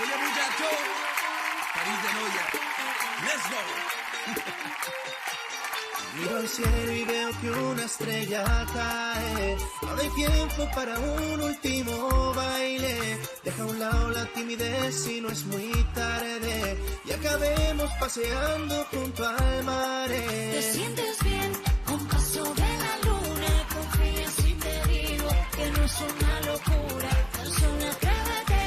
Oye, muchacho, París de Noia, let's go. Miro al cielo y veo que una estrella cae. Ahora hay tiempo para un último baile. Deja a un lado la timidez si no es muy tarde. Y acabemos paseando junto al mar. ¿Te sientes bien? A un paso de la luna. Confía si te digo que no es una locura. Tan solo atrévete,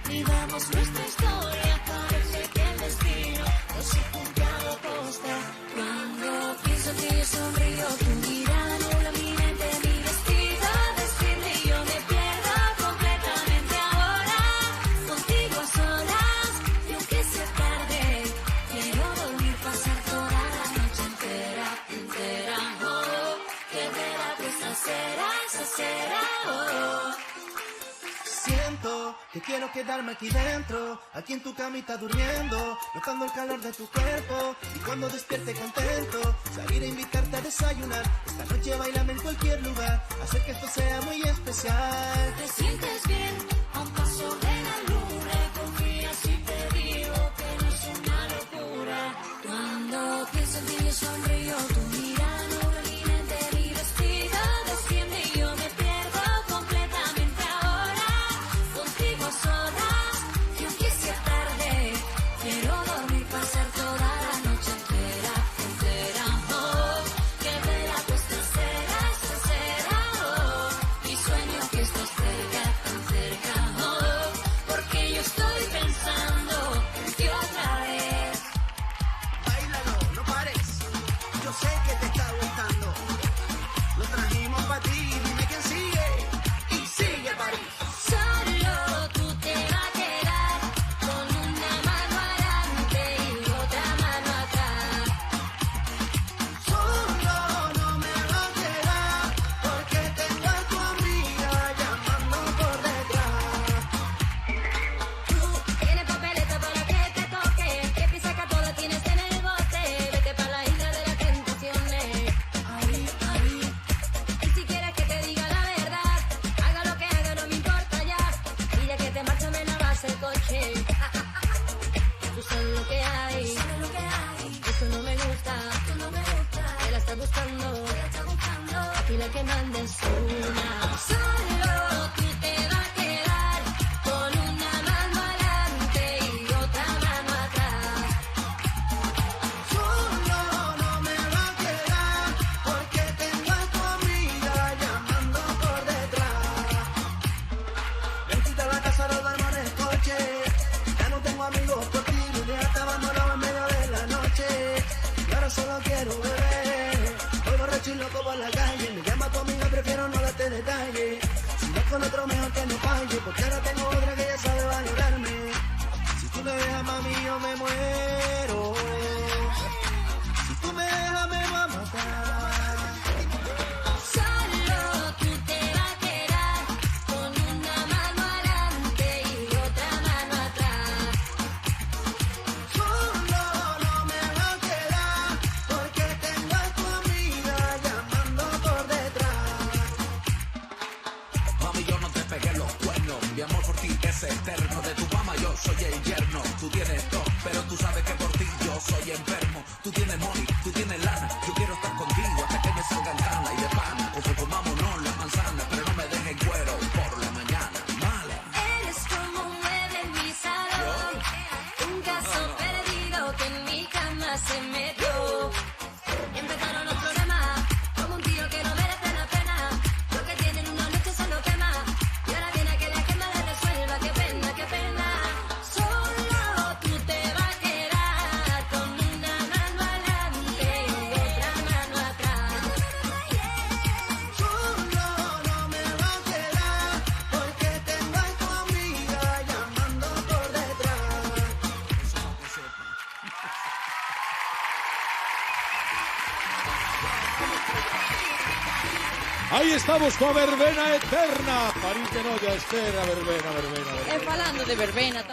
vivamos nuestra historia. Parece que el destino nos ha juntado a posta. Cuando pienso en ti sonrío, tu mirada nubla mi mente, mi vestido desciende y yo me pierdo completamente ahora. Contigo a solas, y aunque sea tarde, quiero dormir, pasar toda la noche entera, entera, oh. Que verá que esa será, oh. Siento que quiero quedarme aquí dentro, aquí en tu camita durmiendo, notando el calor de tu cuerpo. Y cuando despierte contento, salir a invitarte a desayunar. Esta noche bailame en cualquier lugar, hacer que esto sea muy especial. ¿Te sientes bien? A un paso de la luna. Confía si te digo que no es una locura. Cuando pienso en ti yo sonrío, tu mirada nubla mi mente, mi vestido desciende y yo me pierdo completamente ahora. Contigo a solas, y aunque sea tarde, quiero dormir, pasar toda la noche entera, entera, oh. Que verá pues será, oh. Y sueño que estás cerca, tan cerca, oh. Porque yo estoy pensando en ti otra vez. Báilalo, no pares, yo sé que te está gustando. Lo trajimos para ti, dime quién sigue. Y sigue París. Solo tú te vas a quedar con una mano adelante y otra mano atrás. Solo no me va a quedar, porque tengo a tu amiga llamando por detrás. Tú tienes papeleta para que te toque, que piensa que todo tienes en el bote. Vete pa' la isla de las tentaciones. Ahí, ahí. Y si quieres que te diga la verdad, haga lo que haga, no me importa ya. Y ya que te marchas me lavas el coche. Tú sabes lo que hay, eso no me gusta, te la estás buscando, aquí la que manda es una. Solo tú te vas a quedar con una mano adelante y otra mano atrás. Solo no me va a quedar, porque tengo a tu amiga llamando por detrás. Vente a la casa, no duermo en el coche. Ya no tengo amigos por ti, mi día te abandonado en medio de la noche. Y ahora solo quiero beber. Voy borracho y loco por la calle. Me llama tu amiga, prefiero no darte detalles. Si no con otro mejor que no pague, porque ahora tengo otra que ya sabe valorarme. Si tú me dejas, mami, yo me muero. Si tú me dejas, me va a matar. Solo tú te vas a quedar con una mano adelante y otra mano atrás. Solo no me va a quedar, porque tengo a tu amiga llamando por detrás. Mami, yo no te pegué los cuernos. Mi amor por ti es eterno. De tu mamá yo soy el yerno. Tú tienes todo, pero tú sabes que por ti yo soy enfermo. Tú tienes money, tú tienes lana. Yo quiero estar contigo hasta que me salgan cana y de pana. Comámonos la manzana, pero no me dejen cuero por la mañana. Mala. Eres como un bebé en mi salón, un caso perdido que en mi cama se metió. Empezaron los problemas, como un tío que no merece la pena. Lo que tiene en una noche se lo quema, y ahora viene a que la quema le resuelva. Qué pena, qué pena. Solo tú te vas a quedar con una mano adelante y otra mano atrás. Solo no me va a quedar, porque tengo a tu amiga llamando por detrás. Ahí estamos con Verbena Eterna. París de Noia, espera, verbena. E falando de verbena,